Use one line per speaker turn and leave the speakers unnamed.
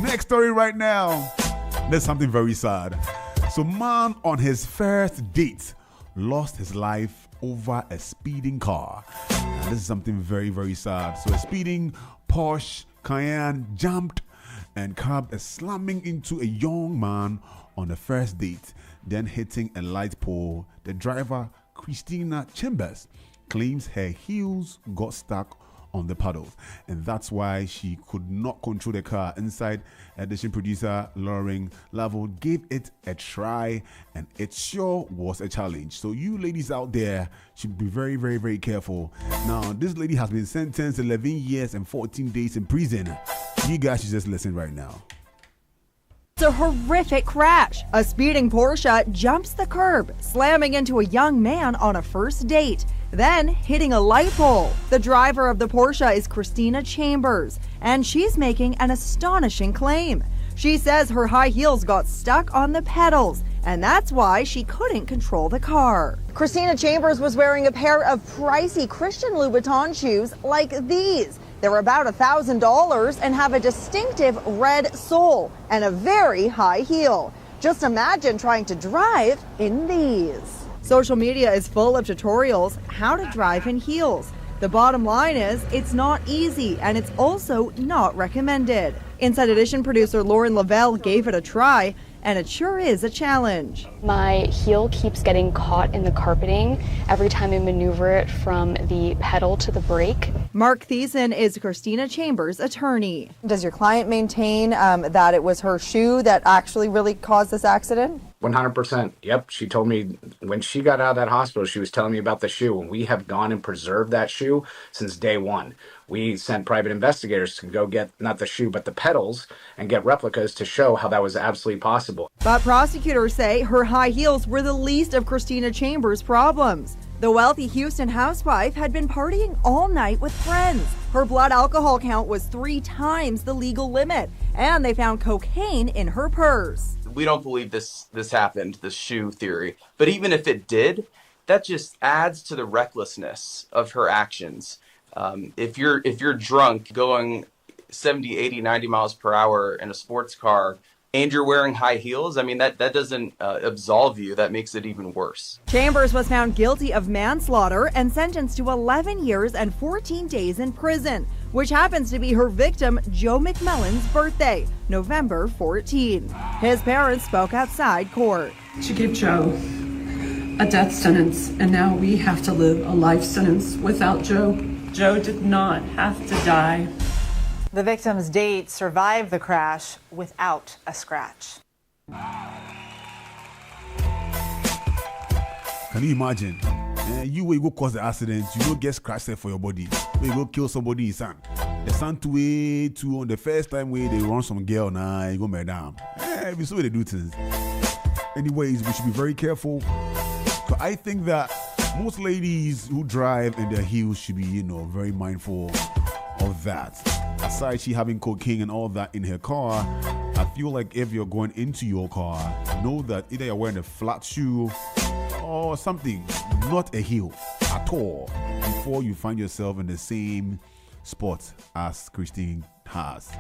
Next story right now. There's something very sad. So, man on his first date lost his life over a speeding car. And this is something very, very sad. So, a speeding Porsche Cayenne jumped and curbed slamming into a young man on the first date, then hitting a light pole. The driver, Christina Chambers, claims her heels got stuck on the paddles, and that's why she could not control the car. Inside Edition producer Lauren Lavel gave it a try, and it sure was a challenge. So you ladies out there should be very, very, very careful. Now, this lady has been sentenced 11 years and 14 days in prison. You guys should just listen right now.
It's a horrific crash. A speeding Porsche jumps the curb, slamming into a young man on a first date, then hitting a light pole. The driver of the Porsche is Christina Chambers, and she's making an astonishing claim. She says her high heels got stuck on the pedals, and that's why she couldn't control the car. Christina Chambers was wearing a pair of pricey Christian Louboutin shoes like these. They're about $1,000 and have a distinctive red sole and a very high heel. Just imagine trying to drive in these. Social media is full of tutorials how to drive in heels. The bottom line is it's not easy, and it's also not recommended. Inside Edition producer Lauren Lavelle gave it a try, and it sure is a challenge.
My heel keeps getting caught in the carpeting every time I maneuver it from the pedal to the brake.
Mark Thiessen is Christina Chambers' attorney. Does your client maintain that it was her shoe that actually really caused this accident?
100%. Yep. She told me when she got out of that hospital, she was telling me about the shoe, and we have gone and preserved that shoe since day one. We sent private investigators to go get not the shoe, but the pedals and get replicas to show how that was absolutely possible.
But prosecutors say her high heels were the least of Christina Chambers' problems. The wealthy Houston housewife had been partying all night with friends. Her blood alcohol count was 3 times the legal limit, and they found cocaine in her purse.
We don't believe this happened, the shoe theory. But even if it did, that just adds to the recklessness of her actions. If you're drunk going 70, 80, 90 miles per hour in a sports car and you're wearing high heels, I mean, that doesn't absolve you. That makes it even worse.
Chambers was found guilty of manslaughter and sentenced to 11 years and 14 days in prison, which happens to be her victim, Joe McMillan's birthday, November 14. His parents spoke outside court.
She gave Joe a death sentence, and now we have to live a life sentence without Joe. Joe did not have to die.
The victim's date survived the crash without a scratch.
Can you imagine? You will go cause the accident, you will get scratched for your body. You go kill somebody in sand. The sand way to on the first time way they run some girl now you go madam. We saw they do things. Anyways, we should be very careful. So I think that most ladies who drive in their heels should be, very mindful of that. Aside she having cocaine and all that in her car, I feel like if you're going into your car, know that either you're wearing a flat shoe or something, not a heel at all, before you find yourself in the same spot as Christine has.